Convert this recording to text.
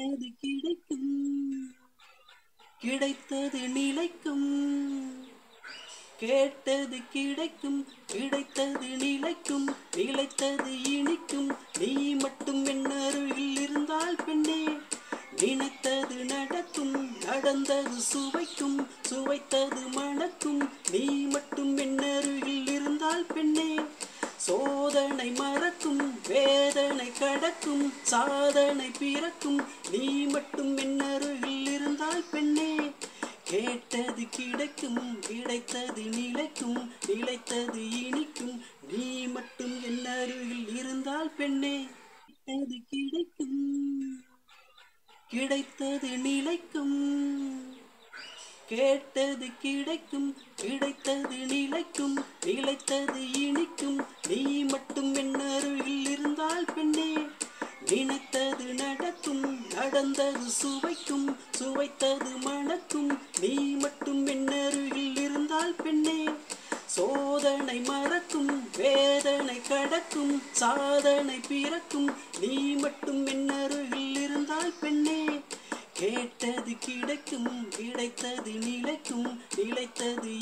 அது கிடைக்கும், கிடைத்தது நிலைக்கும். கேட்டது கிடைக்கும், கிடைத்தது நிலைக்கும். நிலைத்தது இனிக்கும், நீ மட்டும் என் அருகில் இருந்தால் பெண்ணே. நினைத்தது நடக்கும், நடந்தது சுவைக்கும். சுவைத்தது மணக்கும், நீ மட்டும் என் அருகில் இருந்தால் பெண்ணே. சோதனை மறக்கும், வேதனை கடக்கும். சாதனை பிறக்கும், நீ மட்டும் என் அருகில் இருந்தால் பெண்ணே. கேட்டது கிடைக்கும், கிடைத்தது நிலைக்கும். நிலைத்தது இனிக்கும், நீ மட்டும் என் அருகில் இருந்தால் பெண்ணே. கேட்டது கிடைக்கும், கிடைத்தது நிலைக்கும். கேட்டது கிடைக்கும், கிடைத்தது நிலைக்கும். நிலைத்தது இனிக்கும், நீ மட்டும் என் அருகில் இருந்தால் பெண்ணே. நினைத்தது நடக்கும், நடந்தது சுவைக்கும். சுவைத்தது மணக்கும், நீ மட்டும் என் அருகில் இருந்தால் பெண்ணே. சோதனை மறக்கும், வேதனை கடக்கும். சாதனை பிறக்கும், நீ மட்டும் என் அருகில் இருந்தால் பெண்ணே. கேட்டது கிடைக்கும், கிடைத்தது நிலைக்கும். நிலைத்தது